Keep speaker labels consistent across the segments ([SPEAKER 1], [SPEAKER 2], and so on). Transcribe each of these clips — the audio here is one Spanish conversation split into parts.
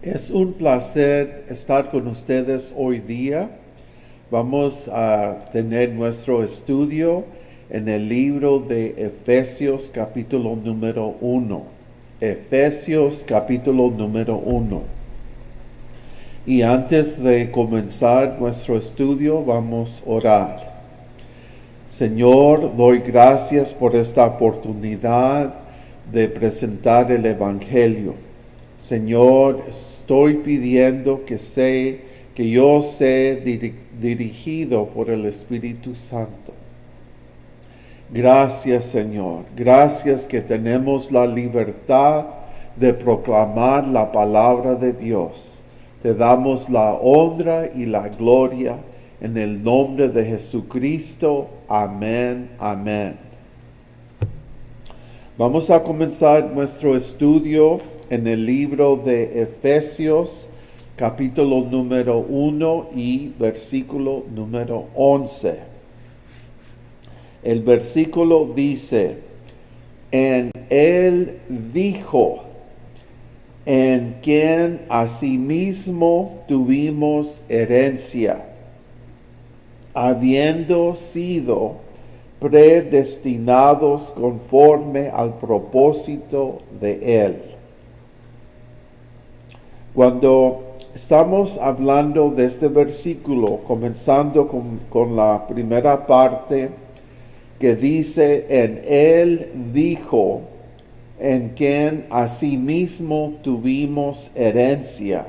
[SPEAKER 1] Es un placer estar con ustedes hoy día. Vamos a tener nuestro estudio en el libro de Efesios capítulo número 1. Efesios capítulo número 1. Y antes de comenzar nuestro estudio, vamos a orar. Señor, doy gracias por esta oportunidad de presentar el Evangelio. Señor, estoy pidiendo que yo sea dirigido por el Espíritu Santo. Gracias, Señor. Gracias que tenemos la libertad de proclamar la palabra de Dios. Te damos la honra y la gloria en el nombre de Jesucristo. Amén. Amén. Vamos a comenzar nuestro estudio en el libro de Efesios, capítulo número 1 y versículo número 11. El versículo dice, en él dijo, en quien asimismo tuvimos herencia, habiendo sido predestinados conforme al propósito de Él. Cuando estamos hablando de este versículo, comenzando con la primera parte que dice, en Él dijo, en quien asimismo tuvimos herencia.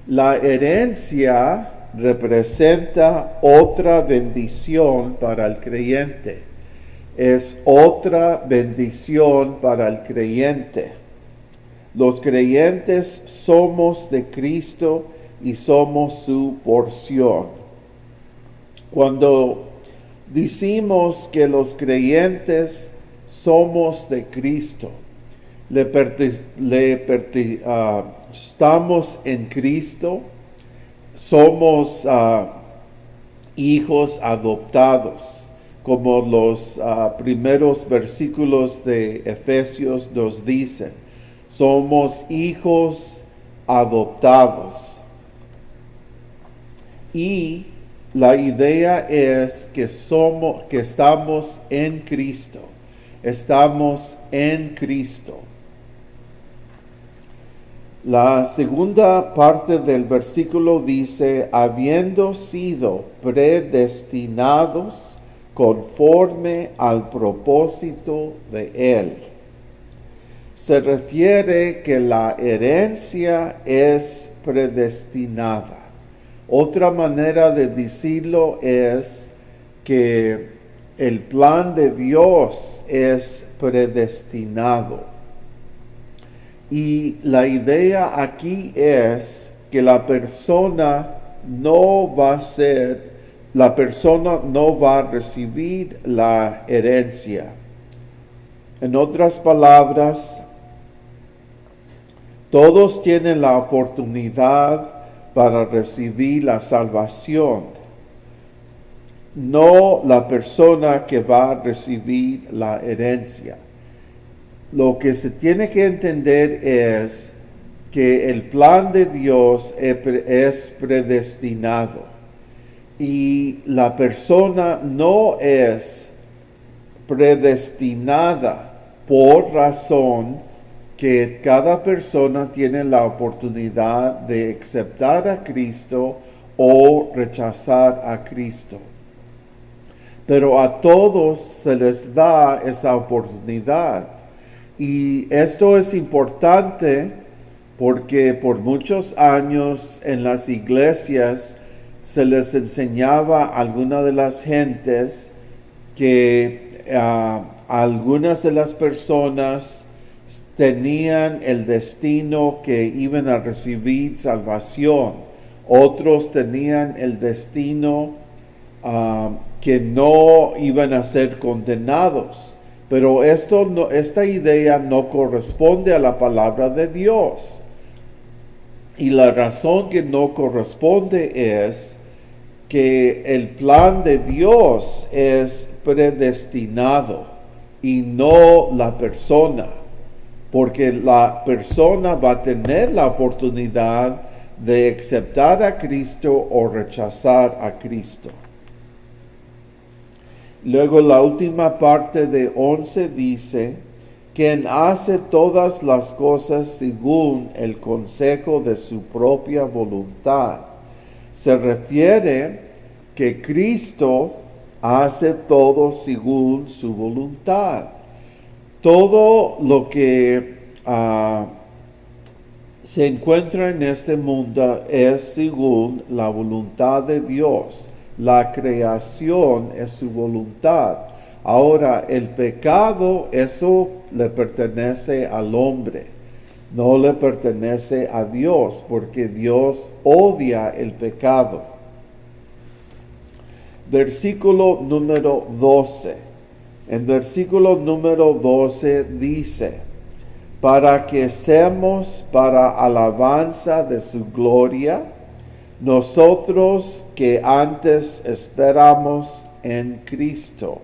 [SPEAKER 1] La herencia representa otra bendición para el creyente. Es otra bendición para el creyente. Los creyentes somos de Cristo y somos su porción. Cuando decimos que los creyentes somos de Cristo, estamos en Cristo, somos hijos adoptados, como los primeros versículos de Efesios nos dicen. Somos hijos adoptados. Y la idea es que estamos en Cristo. Estamos en Cristo. La segunda parte del versículo dice, habiendo sido predestinados conforme al propósito de Él. Se refiere que la herencia es predestinada. Otra manera de decirlo es que el plan de Dios es predestinado. Y la idea aquí es que la persona no va a recibir la herencia. En otras palabras, todos tienen la oportunidad para recibir la salvación. No la persona que va a recibir la herencia. Lo que se tiene que entender es que el plan de Dios es predestinado y la persona no es predestinada por razón que cada persona tiene la oportunidad de aceptar a Cristo o rechazar a Cristo. Pero a todos se les da esa oportunidad. Y esto es importante porque por muchos años en las iglesias se les enseñaba a algunas de las gentes que algunas de las personas tenían el destino que iban a recibir salvación. Otros tenían el destino que no iban a ser condenados. Pero esta idea no corresponde a la palabra de Dios. Y la razón que no corresponde es que el plan de Dios es predestinado y no la persona. porque la persona va a tener la oportunidad de aceptar a Cristo o rechazar a Cristo. Luego la última parte de 11 dice, quien hace todas las cosas según el consejo de su propia voluntad. Se refiere que Cristo hace todo según su voluntad. Todo lo que se encuentra en este mundo es según la voluntad de Dios. La creación es su voluntad. Ahora, el pecado, eso le pertenece al hombre, no le pertenece a Dios, porque Dios odia el pecado. Versículo número 12. En versículo número 12 dice, para que seamos para alabanza de su gloria, nosotros que antes esperamos en Cristo.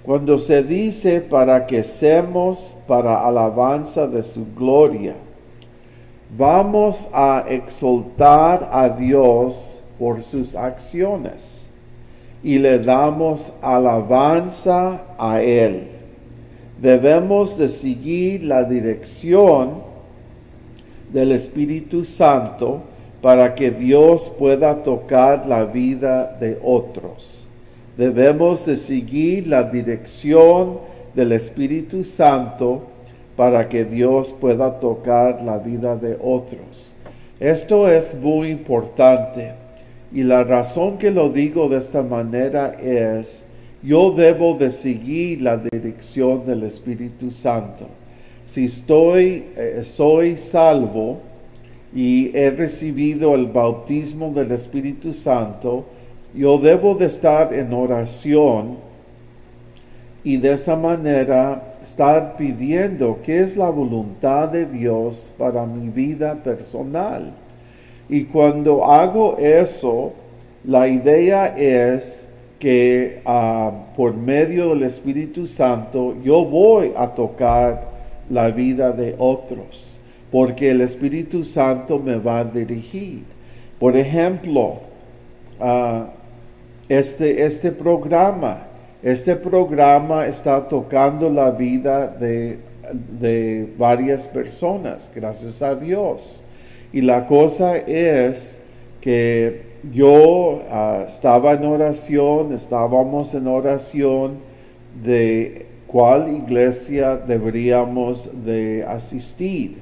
[SPEAKER 1] Cuando se dice para que seamos para alabanza de su gloria, vamos a exaltar a Dios por sus acciones y le damos alabanza a Él. Debemos de seguir la dirección del Espíritu Santo para que Dios pueda tocar la vida de otros. Debemos de seguir la dirección del Espíritu Santo para que Dios pueda tocar la vida de otros. Esto es muy importante y la razón que lo digo de esta manera es, yo debo de seguir la dirección del Espíritu Santo. Si soy salvo y he recibido el bautismo del Espíritu Santo, yo debo de estar en oración y de esa manera estar pidiendo qué es la voluntad de Dios para mi vida personal. Y cuando hago eso, la idea es que por medio del Espíritu Santo yo voy a tocar la vida de otros, porque el Espíritu Santo me va a dirigir. Por ejemplo, este programa está tocando la vida de varias personas, gracias a Dios. Y la cosa es que yo estábamos en oración de cuál iglesia deberíamos de asistir.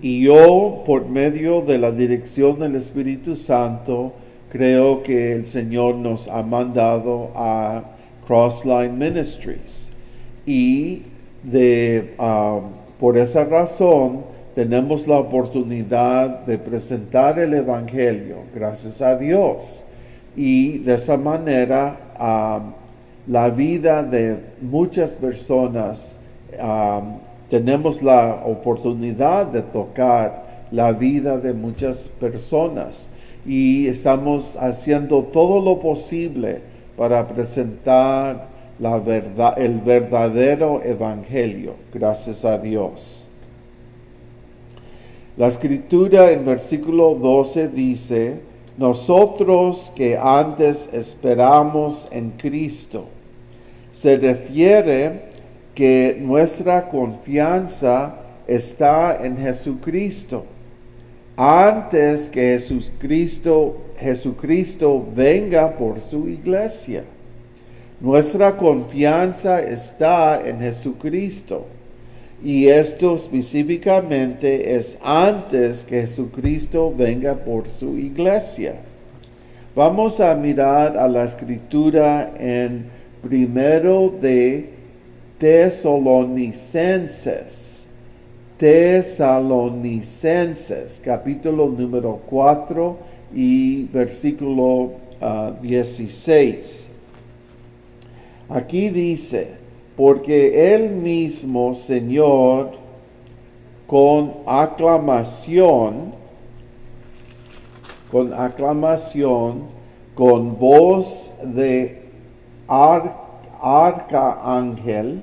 [SPEAKER 1] Y yo, por medio de la dirección del Espíritu Santo, creo que el Señor nos ha mandado a Crossline Ministries. Y por esa razón tenemos la oportunidad de presentar el Evangelio, gracias a Dios. Y de esa manera la vida de muchas personas, tenemos la oportunidad de tocar la vida de muchas personas y estamos haciendo todo lo posible para presentar el verdadero evangelio, gracias a Dios. La escritura en versículo 12 dice, nosotros que antes esperamos en Cristo. Se refiere que nuestra confianza está en Jesucristo. Antes que Jesucristo venga por su iglesia. Nuestra confianza está en Jesucristo. Y esto específicamente es antes que Jesucristo venga por su iglesia. Vamos a mirar a la escritura en 1 de Tesalonicenses, capítulo número 4 y versículo 16. Aquí dice, porque el mismo Señor con aclamación, con voz de arcángel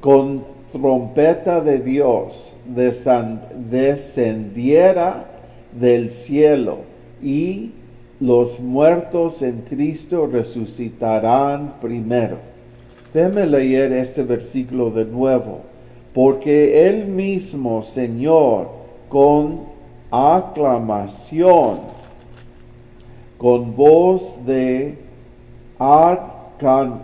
[SPEAKER 1] con trompeta de Dios descendiera del cielo, y los muertos en Cristo resucitarán primero. Déjeme leer este versículo de nuevo. Porque el mismo Señor, con aclamación, con voz de arcángel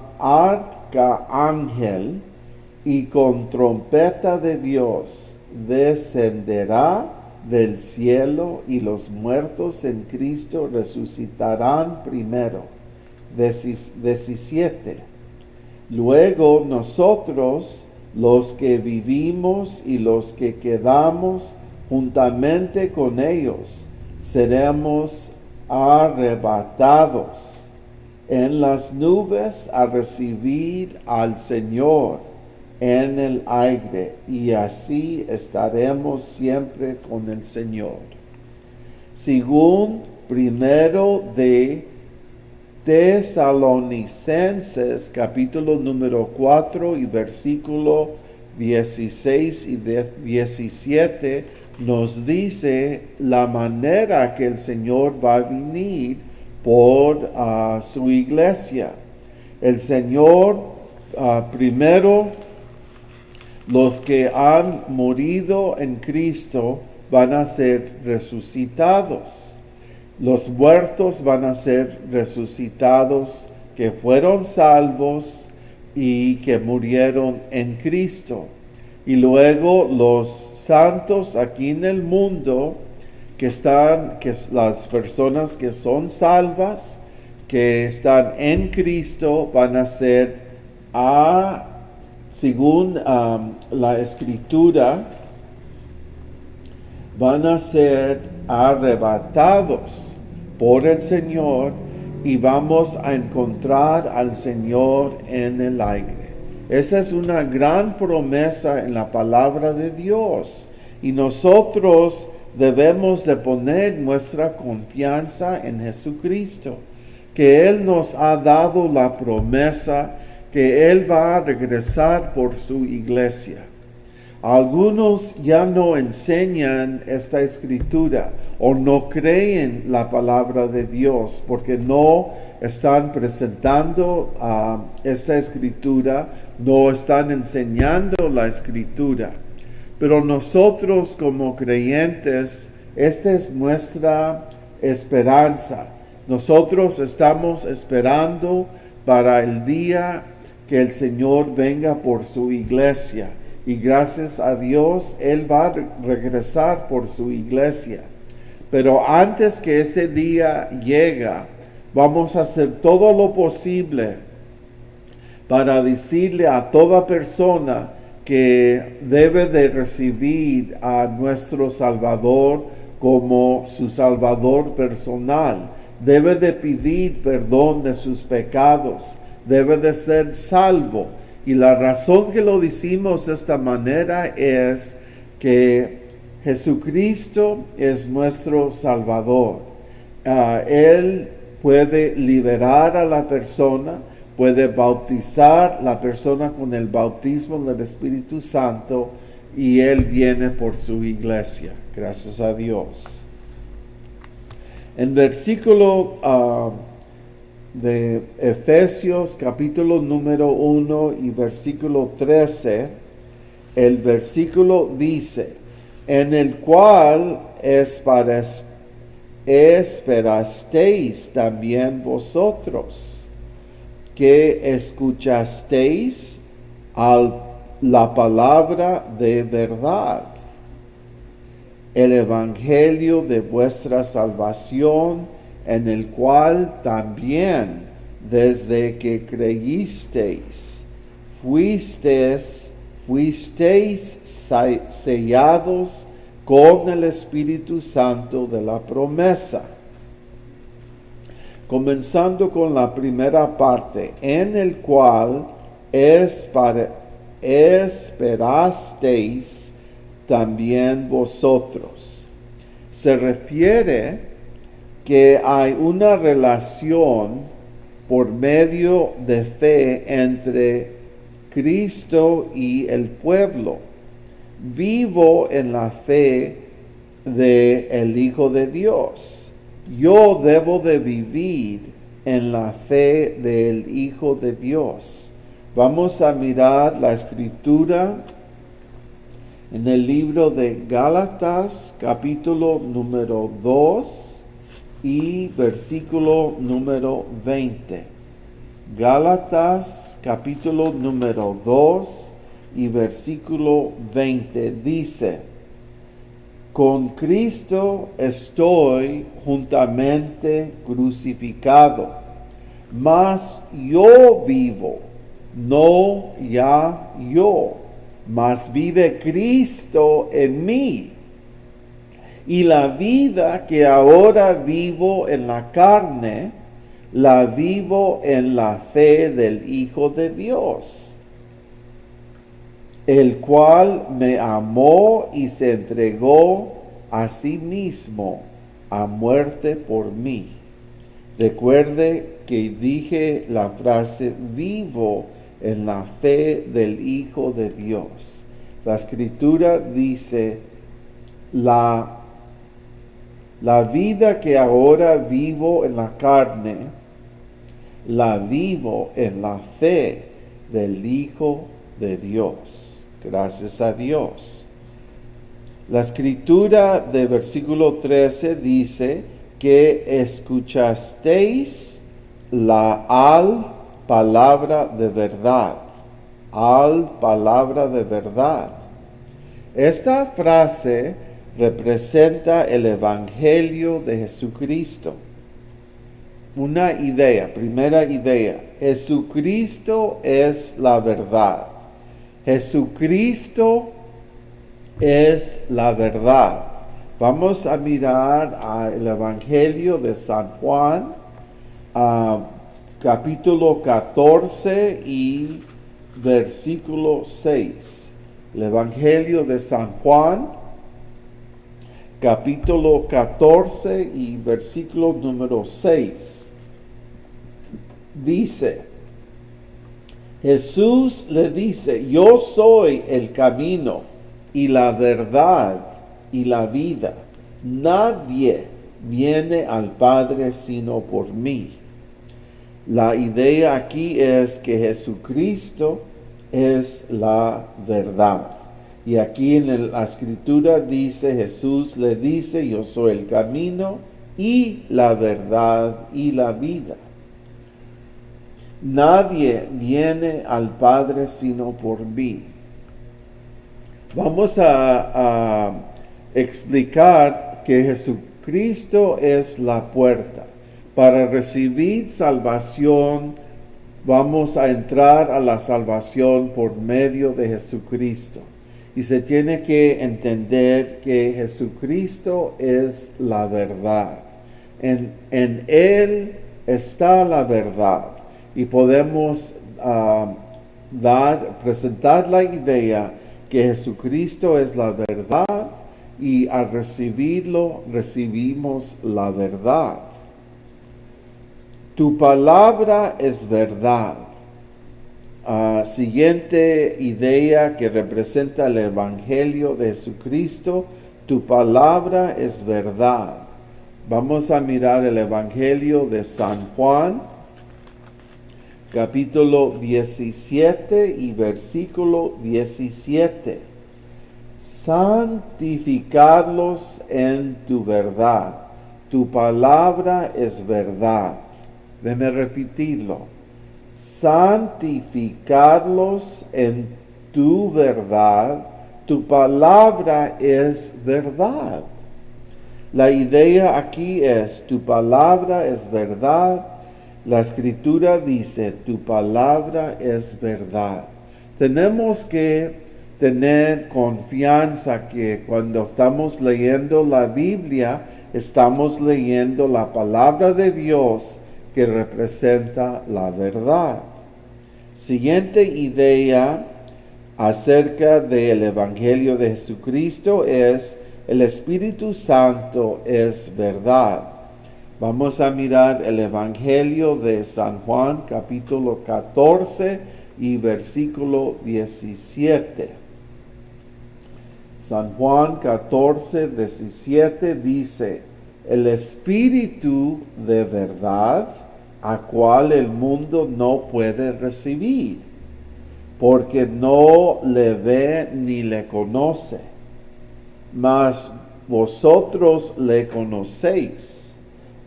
[SPEAKER 1] y con trompeta de Dios, descenderá del cielo, y los muertos en Cristo resucitarán primero. 17. Luego nosotros, los que vivimos y los que quedamos juntamente con ellos, seremos arrebatados en las nubes a recibir al Señor en el aire, y así estaremos siempre con el Señor. Según primero de Tesalonicenses, capítulo número 4 y versículo 16 y 17, nos dice la manera que el Señor va a venir por su iglesia. El Señor, primero, los que han morido en Cristo van a ser resucitados. Los muertos van a ser resucitados, que fueron salvos y que murieron en Cristo. Y luego los santos aquí en el mundo, que las personas que son salvas, que están en Cristo, van a ser, según la Escritura, van a ser arrebatados por el Señor, y vamos a encontrar al Señor en el aire. Esa es una gran promesa en la palabra de Dios, y nosotros debemos de poner nuestra confianza en Jesucristo, que Él nos ha dado la promesa que Él va a regresar por su iglesia. Algunos ya no enseñan esta escritura o no creen la palabra de Dios porque no están presentando esta escritura, no están enseñando la escritura. Pero nosotros como creyentes, esta es nuestra esperanza. Nosotros estamos esperando para el día que el Señor venga por su iglesia. Y gracias a Dios, Él va a regresar por su iglesia. Pero antes que ese día llegue, vamos a hacer todo lo posible para decirle a toda persona que debe de recibir a nuestro Salvador como su Salvador personal. Debe de pedir perdón de sus pecados. Debe de ser salvo. Y la razón que lo decimos de esta manera es que Jesucristo es nuestro Salvador. Él puede liberar a la persona, puede bautizar a la persona con el bautismo del Espíritu Santo, y Él viene por su iglesia. Gracias a Dios. En versículo de Efesios capítulo número 1 y versículo 13, el versículo dice: en el cual esperasteis también vosotros, que escuchasteis la palabra de verdad, el evangelio de vuestra salvación, en el cual también, desde que creísteis, fuisteis sellados con el Espíritu Santo de la promesa. Comenzando con la primera parte, en el cual esperasteis también vosotros. Se refiere que hay una relación por medio de fe entre Cristo y el pueblo. Vivo en la fe del Hijo de Dios. Yo debo de vivir en la fe del Hijo de Dios. Vamos a mirar la escritura en el libro de Gálatas, capítulo número 2 y versículo número 20. Gálatas, capítulo número 2 y versículo 20 dice: con Cristo estoy juntamente crucificado, mas yo vivo, no ya yo, mas vive Cristo en mí. Y la vida que ahora vivo en la carne, la vivo en la fe del Hijo de Dios, el cual me amó y se entregó a sí mismo a muerte por mí. Recuerde que dije la frase vivo en la fe del Hijo de Dios. La escritura dice la vida que ahora vivo en la carne, la vivo en la fe del Hijo de Dios. Gracias a Dios. La escritura de versículo 13 dice que escuchasteis la palabra de verdad. Palabra de verdad. Esta frase representa el Evangelio de Jesucristo. Una idea, primera idea: Jesucristo es la verdad. Jesucristo es la verdad. Vamos a mirar el Evangelio de San Juan, capítulo 14 y versículo 6. El Evangelio de San Juan, capítulo 14 y versículo número 6. Dice, Jesús le dice: yo soy el camino y la verdad y la vida. Nadie viene al Padre sino por mí. La idea aquí es que Jesucristo es la verdad. Y aquí en la escritura dice, Jesús le dice: yo soy el camino y la verdad y la vida. Nadie viene al Padre sino por mí. Vamos a explicar que Jesucristo es la puerta. Para recibir salvación, vamos a entrar a la salvación por medio de Jesucristo. Y se tiene que entender que Jesucristo es la verdad. En Él está la verdad. Y podemos presentar la idea que Jesucristo es la verdad, y al recibirlo, recibimos la verdad. Tu palabra es verdad. Siguiente idea que representa el Evangelio de Jesucristo: tu palabra es verdad. Vamos a mirar el Evangelio de San Juan, capítulo 17 y versículo 17. Santificarlos en tu verdad. Tu palabra es verdad. Déjeme repetirlo. Santificarlos en tu verdad. Tu palabra es verdad. La idea aquí es: tu palabra es verdad. La escritura dice: tu palabra es verdad. Tenemos que tener confianza que cuando estamos leyendo la Biblia, estamos leyendo la palabra de Dios que representa la verdad. Siguiente idea acerca del Evangelio de Jesucristo es: el Espíritu Santo es verdad. Vamos a mirar el Evangelio de San Juan, capítulo 14 y versículo 17. San Juan 14, 17 dice: el Espíritu de verdad, a cual el mundo no puede recibir, porque no le ve ni le conoce, mas vosotros le conocéis,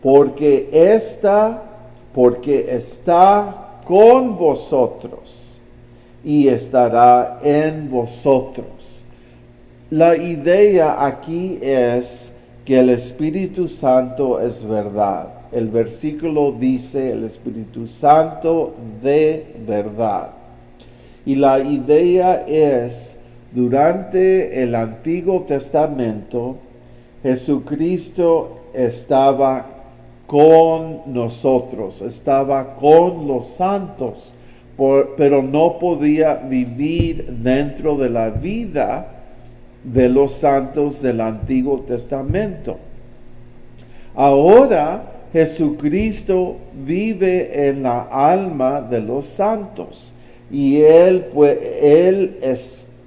[SPEAKER 1] porque está con vosotros y estará en vosotros. La idea aquí es que el Espíritu Santo es verdad. El versículo dice el Espíritu Santo de verdad. Y la idea es, durante el Antiguo Testamento, Jesucristo estaba con nosotros, estaba con los santos, pero no podía vivir dentro de la vida de los santos del Antiguo Testamento. Ahora Jesucristo vive en la alma de los santos y Él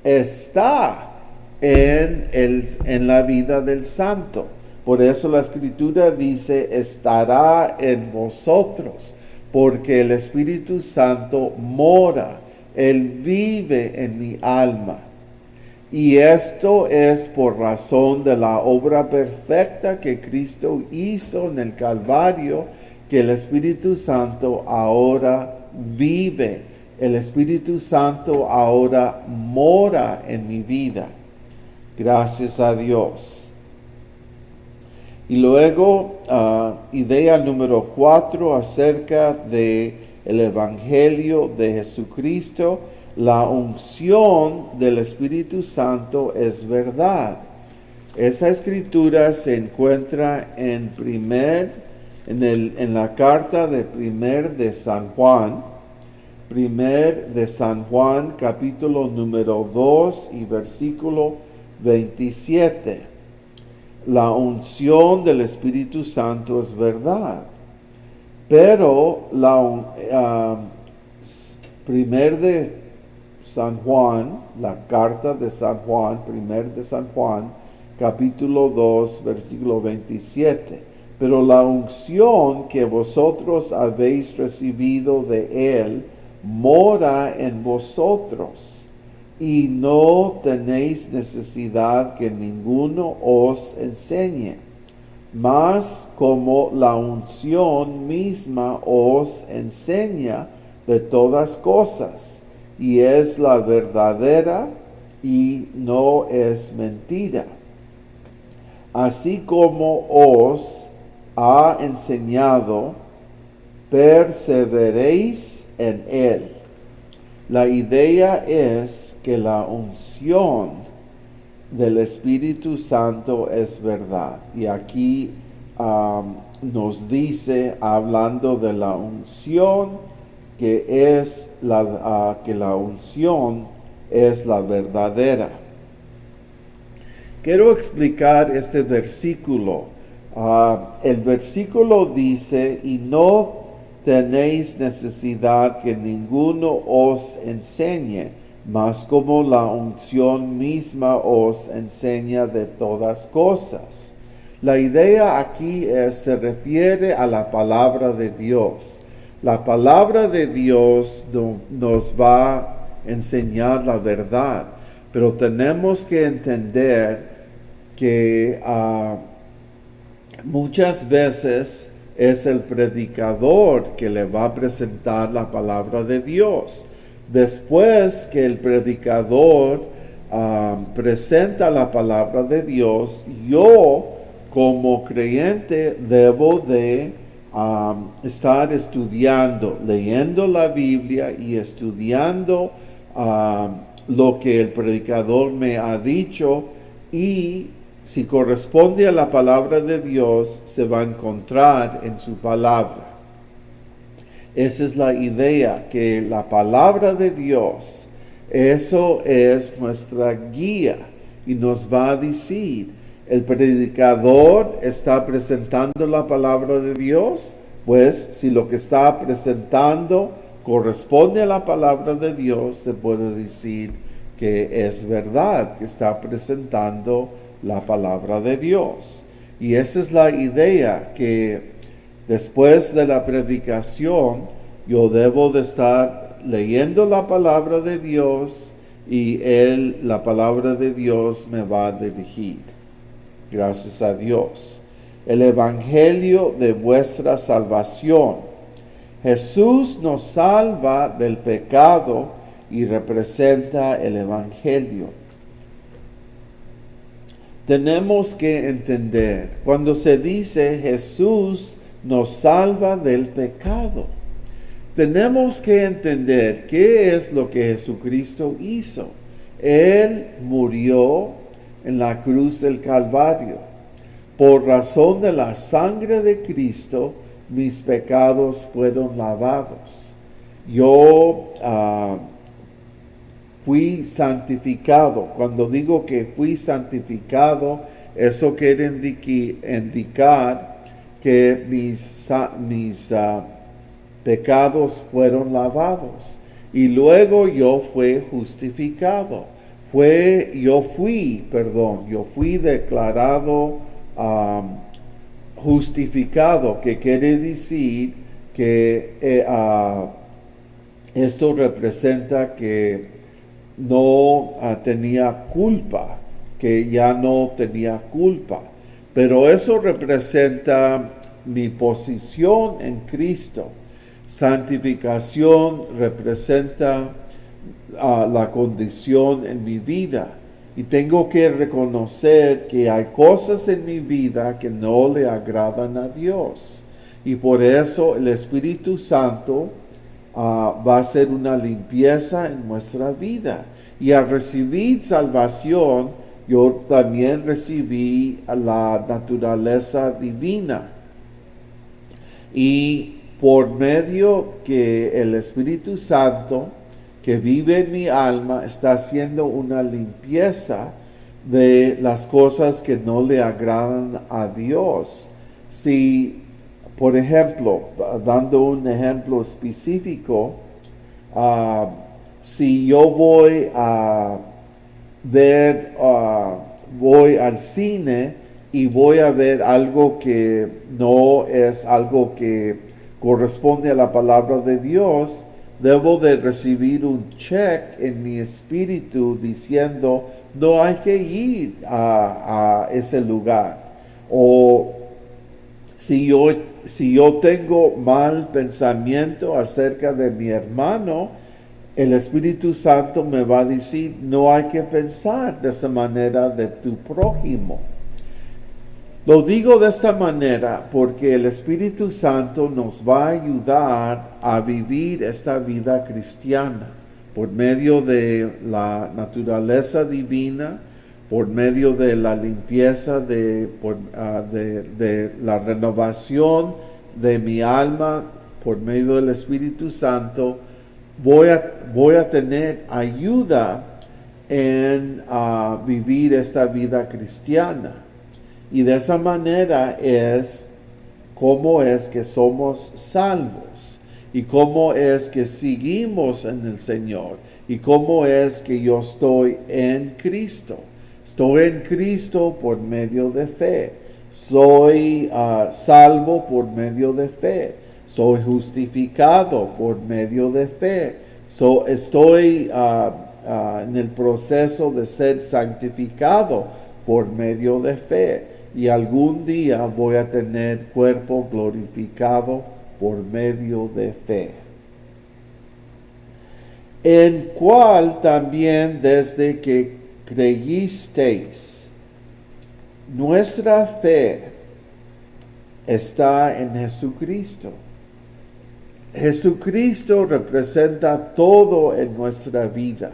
[SPEAKER 1] está en la vida del santo. Por eso la Escritura dice: estará en vosotros, porque el Espíritu Santo mora, Él vive en mi alma. Y esto es por razón de la obra perfecta que Cristo hizo en el Calvario, que el Espíritu Santo ahora vive. El Espíritu Santo ahora mora en mi vida. Gracias a Dios. Y luego, idea número 4 acerca de el Evangelio de Jesucristo. La unción del Espíritu Santo es verdad. Esa escritura se encuentra en la carta de San Juan. De San Juan, capítulo número 2 y versículo 27. La unción del Espíritu Santo es verdad. Pero de San Juan, la carta de San Juan, de San Juan, capítulo 2, versículo 27. Pero la unción que vosotros habéis recibido de Él mora en vosotros, y no tenéis necesidad que ninguno os enseñe. Mas como la unción misma os enseña de todas cosas, y es la verdadera y no es mentira. Así como os ha enseñado, perseveréis en él. La idea es que la unción del Espíritu Santo es verdad. Y aquí nos dice, hablando de la unción, que la unción es la verdadera. Quiero explicar este versículo. El versículo dice: y no tenéis necesidad que ninguno os enseñe, mas como la unción misma os enseña de todas cosas. La idea aquí se refiere a la palabra de Dios. La palabra de Dios nos va a enseñar la verdad, pero tenemos que entender que muchas veces es el predicador que le va a presentar la palabra de Dios. Después que el predicador presenta la palabra de Dios, yo como creyente debo de estar estudiando, leyendo la Biblia y estudiando lo que el predicador me ha dicho, y si corresponde a la palabra de Dios, se va a encontrar en su palabra. Esa es la idea, que la palabra de Dios, eso es nuestra guía, y nos va a decir El predicador está presentando la palabra de Dios, pues si lo que está presentando corresponde a la palabra de Dios, se puede decir que es verdad, que está presentando la palabra de Dios. Y esa es la idea, que después de la predicación yo debo de estar leyendo la palabra de Dios y la palabra de Dios me va a dirigir. Gracias a Dios. El Evangelio de vuestra salvación. Jesús nos salva del pecado y representa el Evangelio. Tenemos que entender, cuando se dice Jesús nos salva del pecado, tenemos que entender qué es lo que Jesucristo hizo. Él murió en la cruz del Calvario. Por razón de la sangre de Cristo, mis pecados fueron lavados. Yo fui santificado. Cuando digo que fui santificado, eso quiere indicar que mis pecados fueron lavados. Y luego yo fui justificado. Yo fui declarado justificado, que quiere decir que esto representa que no tenía culpa, que ya no tenía culpa. Pero eso representa mi posición en Cristo. Santificación representa la condición en mi vida. Y tengo que reconocer que hay cosas en mi vida que no le agradan a Dios. Y por eso el Espíritu Santo va a hacer una limpieza en nuestra vida. Y al recibir salvación, yo también recibí la naturaleza divina. Y por medio que el Espíritu Santo que vive en mi alma está haciendo una limpieza de las cosas que no le agradan a Dios. Si, por ejemplo, dando un ejemplo específico, si yo voy a ver, voy al cine y voy a ver algo que no es algo que corresponde a la palabra de Dios, debo de recibir un check en mi espíritu diciendo, no hay que ir a ese lugar. O si yo tengo mal pensamiento acerca de mi hermano, el Espíritu Santo me va a decir, no hay que pensar de esa manera de tu prójimo. Lo digo de esta manera porque el Espíritu Santo nos va a ayudar a vivir esta vida cristiana por medio de la naturaleza divina, por medio de la limpieza, de la renovación de mi alma, por medio del Espíritu Santo. Voy a tener ayuda en vivir esta vida cristiana. Y de esa manera es cómo es que somos salvos y cómo es que seguimos en el Señor y cómo es que yo estoy en Cristo. Estoy en Cristo por medio de fe. Soy salvo por medio de fe. Soy justificado por medio de fe. Estoy en el proceso de ser santificado por medio de fe. Y algún día voy a tener cuerpo glorificado por medio de fe. En cual también desde que creísteis, nuestra fe está en Jesucristo. Jesucristo representa todo en nuestra vida.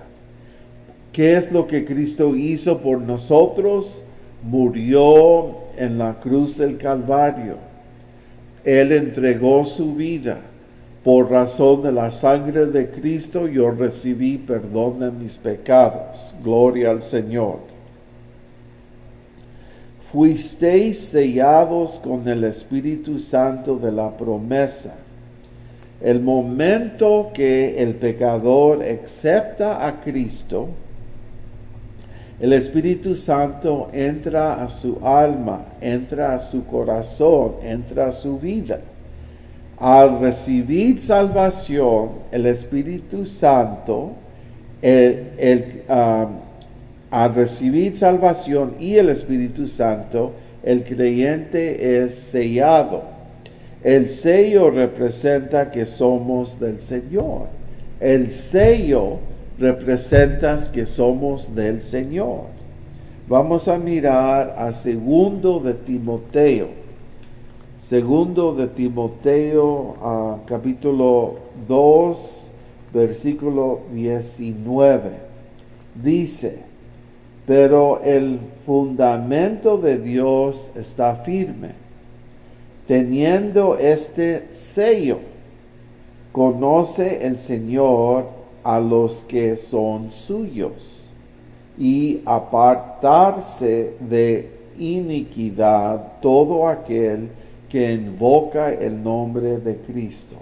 [SPEAKER 1] ¿Qué es lo que Cristo hizo por nosotros? Murió en la cruz del Calvario. Él entregó su vida. Por razón de la sangre de Cristo yo recibí perdón de mis pecados. Gloria al Señor. fuisteis sellados con el Espíritu Santo de la promesa. El momento que el pecador acepta a Cristo, el Espíritu Santo entra a su alma, entra a su corazón, entra a su vida. Al recibir salvación, el Espíritu Santo, al recibir salvación y el Espíritu Santo, el creyente es sellado. El sello representa que somos del Señor. El sello representa que somos del Señor. Vamos a mirar a Segundo de Timoteo. Segundo de Timoteo, capítulo 2, versículo 19. Dice: pero el fundamento de Dios está firme, teniendo este sello. Conoce el Señor a los que son suyos, y apartarse de iniquidad todo aquel que invoca el nombre de Cristo.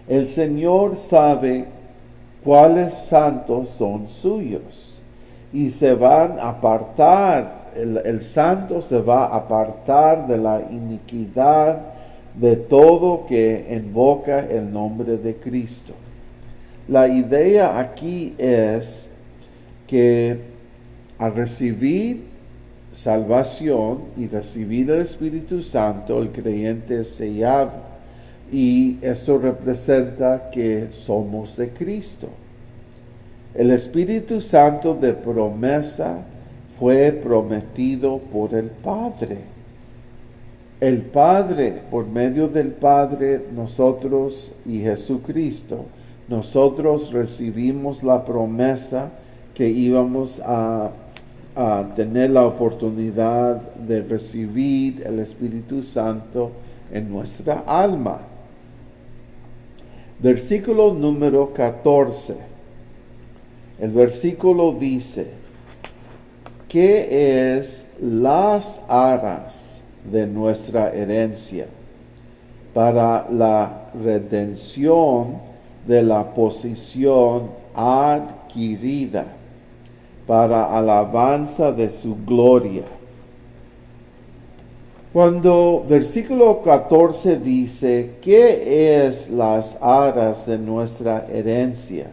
[SPEAKER 1] El Señor sabe cuáles santos son suyos, y se van a apartar, el santo se va a apartar de la iniquidad de todo que invoca el nombre de Cristo. La idea aquí es que al recibir salvación y recibir el Espíritu Santo, el creyente es sellado, y esto representa que somos de Cristo. El Espíritu Santo de promesa fue prometido por el Padre. El Padre, por medio del Padre, nosotros y Jesucristo, nosotros recibimos la promesa que íbamos a tener la oportunidad de recibir el Espíritu Santo en nuestra alma. Versículo número 14. El versículo dice: ¿qué es las aras de nuestra herencia para la redención de la posesión adquirida, para alabanza de su gloria? Cuando versículo 14 dice: ¿qué es las aras de nuestra herencia?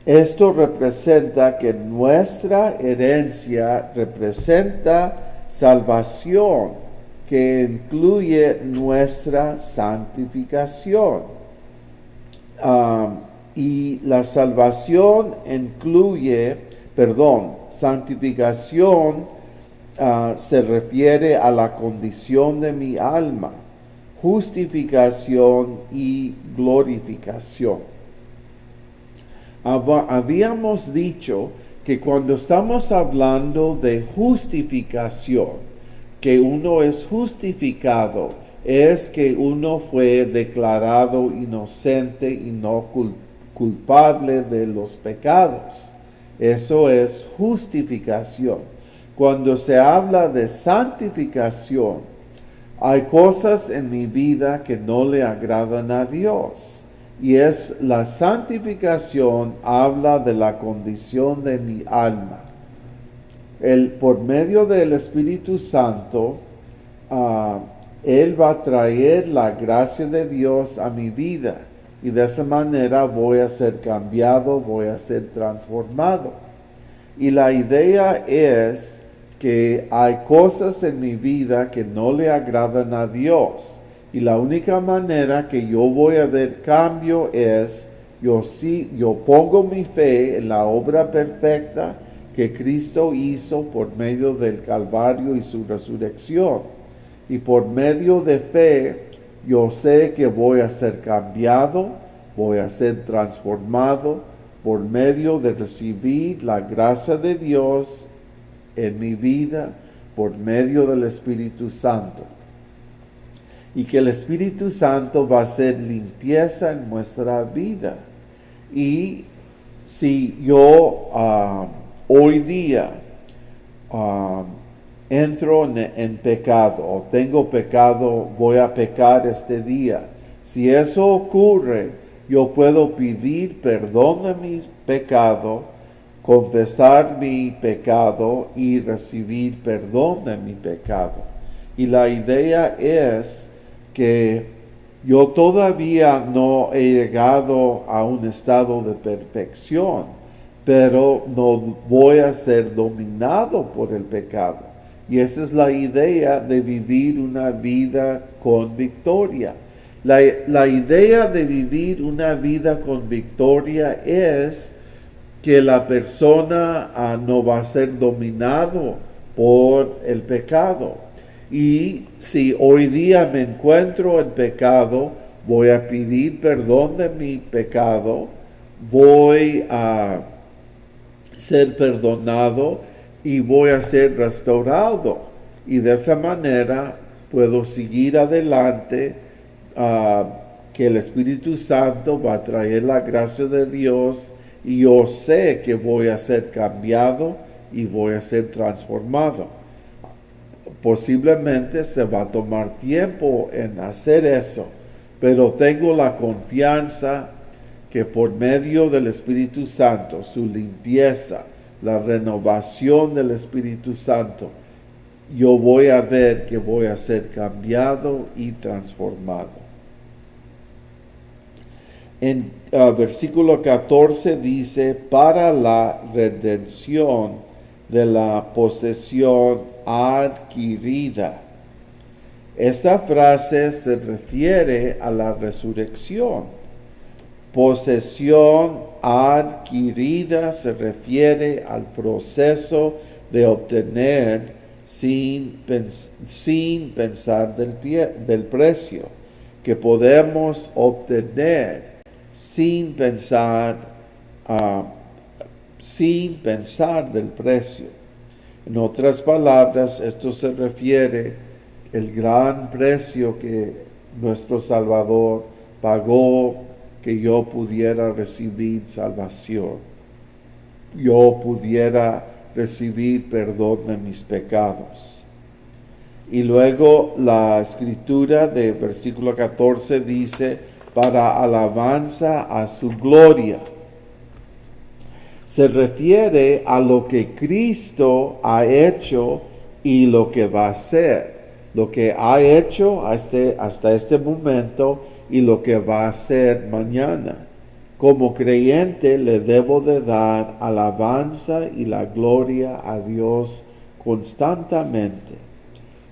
[SPEAKER 1] Esto representa que nuestra herencia representa salvación, que incluye nuestra santificación. Y la salvación santificación se refiere a la condición de mi alma, justificación y glorificación. Habíamos dicho que cuando estamos hablando de justificación, que uno es justificado, es que uno fue declarado inocente y no culpable de los pecados. Eso es justificación. Cuando se habla de santificación, hay cosas en mi vida que no le agradan a Dios. Y es la santificación, habla de la condición de mi alma. Por medio del Espíritu Santo, Él va a traer la gracia de Dios a mi vida. Y de esa manera voy a ser cambiado, voy a ser transformado. Y la idea es que hay cosas en mi vida que no le agradan a Dios. Y la única manera que yo voy a ver cambio es, yo pongo mi fe en la obra perfecta que Cristo hizo por medio del Calvario y su resurrección. Y por medio de fe, yo sé que voy a ser cambiado, voy a ser transformado por medio de recibir la gracia de Dios en mi vida, por medio del Espíritu Santo. Y que el Espíritu Santo va a hacer limpieza en nuestra vida. Y si yo hoy día, entro en pecado o tengo pecado, voy a pecar este día. Si eso ocurre, yo puedo pedir perdón de mi pecado, confesar mi pecado y recibir perdón de mi pecado. Y la idea es que yo todavía no he llegado a un estado de perfección, pero no voy a ser dominado por el pecado. Y esa es la idea de vivir una vida con victoria. La idea de vivir una vida con victoria es que la persona no va a ser dominado por el pecado. Y si hoy día me encuentro en pecado, voy a pedir perdón de mi pecado, voy a ser perdonado y voy a ser restaurado. Y de esa manera puedo seguir adelante, que el Espíritu Santo va a traer la gracia de Dios y yo sé que voy a ser cambiado y voy a ser transformado. Posiblemente se va a tomar tiempo en hacer eso, pero tengo la confianza que por medio del Espíritu Santo, su limpieza, la renovación del Espíritu Santo, yo voy a ver que voy a ser cambiado y transformado. En versículo 14 dice, para la redención de la posesión adquirida. Esta frase se refiere a la resurrección. Posesión adquirida se refiere al proceso de obtener sin pensar del precio, que podemos obtener sin pensar del precio. En otras palabras, esto se refiere al gran precio que nuestro Salvador pagó, que yo pudiera recibir salvación, yo pudiera recibir perdón de mis pecados. Y luego la escritura de versículo 14 dice, para alabanza a su gloria. Se refiere a lo que Cristo ha hecho y lo que va a hacer. Lo que ha hecho hasta este momento y lo que va a hacer mañana. Como creyente le debo de dar alabanza y la gloria a Dios constantemente.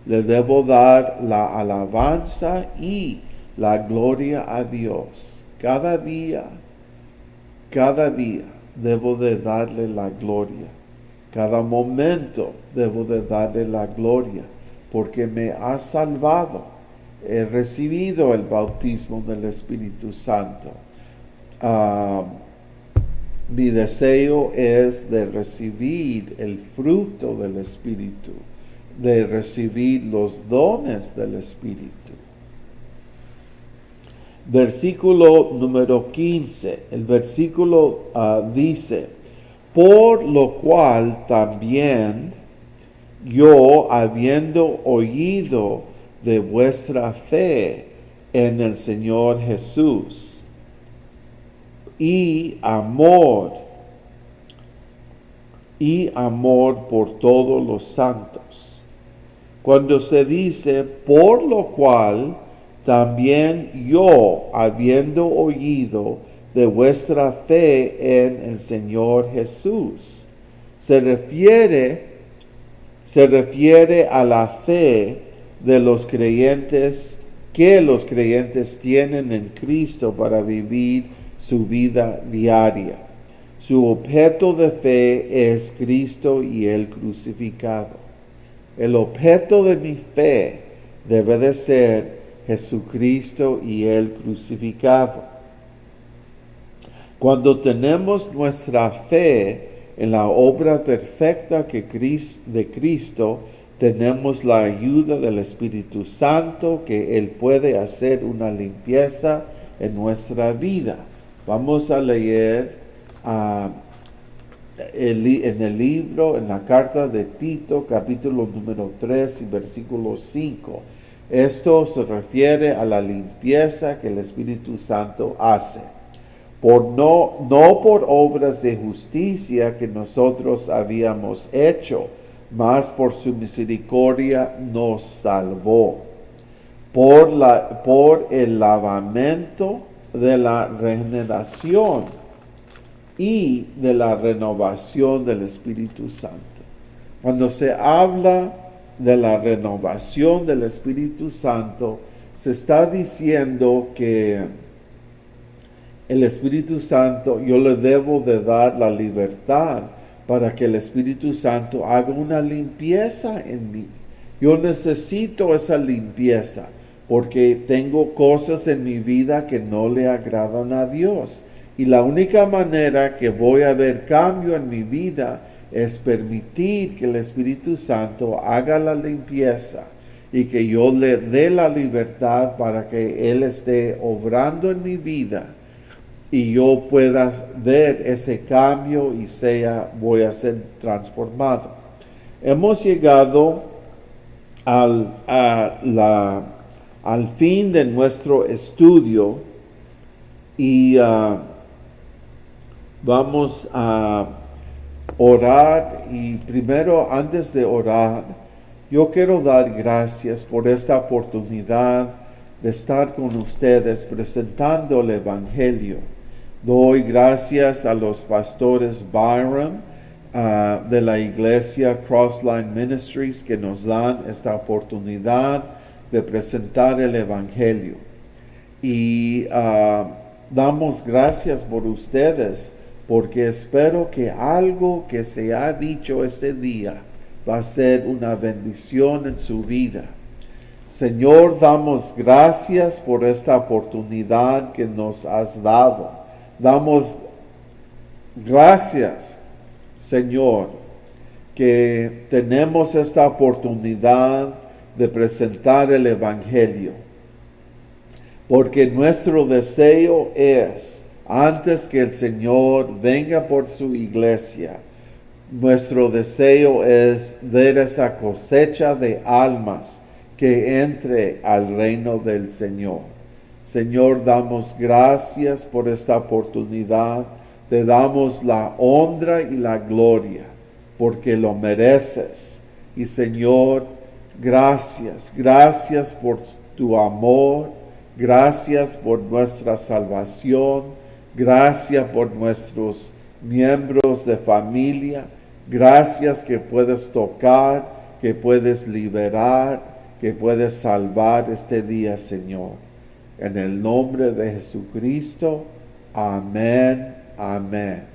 [SPEAKER 1] Le debo dar la alabanza y la gloria a Dios. Cada día debo de darle la gloria. Cada momento debo de darle la gloria, porque me ha salvado. He recibido el bautismo del Espíritu Santo. Mi deseo es de recibir el fruto del Espíritu, de recibir los dones del Espíritu. Versículo número 15. El versículo dice, por lo cual también yo, habiendo oído de vuestra fe en el Señor Jesús y amor por todos los santos. Cuando se dice por lo cual también yo, habiendo oído de vuestra fe en el Señor Jesús, se refiere a la fe de los creyentes, que los creyentes tienen en Cristo para vivir su vida diaria. Su objeto de fe es Cristo y Él crucificado. El objeto de mi fe debe de ser Jesucristo y Él crucificado. Cuando tenemos nuestra fe en la obra perfecta de Cristo, tenemos la ayuda del Espíritu Santo, que Él puede hacer una limpieza en nuestra vida. Vamos a leer en el libro, en la carta de Tito, capítulo número 3 y versículo 5. Esto se refiere a la limpieza que el Espíritu Santo hace. No por obras de justicia que nosotros habíamos hecho, mas por su misericordia nos salvó, por el lavamiento de la regeneración y de la renovación del Espíritu Santo. Cuando se habla de la renovación del Espíritu Santo, se está diciendo que el Espíritu Santo, yo le debo de dar la libertad para que el Espíritu Santo haga una limpieza en mí. Yo necesito esa limpieza porque tengo cosas en mi vida que no le agradan a Dios. Y la única manera que voy a ver cambio en mi vida es permitir que el Espíritu Santo haga la limpieza y que yo le dé la libertad para que Él esté obrando en mi vida y yo pueda ver ese cambio y voy a ser transformado. Hemos llegado al fin de nuestro estudio y vamos a orar. Y primero, antes de orar, yo quiero dar gracias por esta oportunidad de estar con ustedes presentando el Evangelio. Doy gracias a los pastores Byram de la iglesia Crossline Ministries que nos dan esta oportunidad de presentar el Evangelio. Y damos gracias por ustedes, porque espero que algo que se ha dicho este día va a ser una bendición en su vida. Señor, damos gracias por esta oportunidad que nos has dado. Damos gracias, Señor, que tenemos esta oportunidad de presentar el Evangelio. Porque nuestro deseo es, antes que el Señor venga por su iglesia, nuestro deseo es ver esa cosecha de almas que entre al reino del Señor. Señor, damos gracias por esta oportunidad. Te damos la honra y la gloria, porque lo mereces. Y Señor, gracias por tu amor. Gracias por nuestra salvación. Gracias por nuestros miembros de familia. Gracias que puedes tocar, que puedes liberar, que puedes salvar este día, Señor. En el nombre de Jesucristo. Amén. Amén.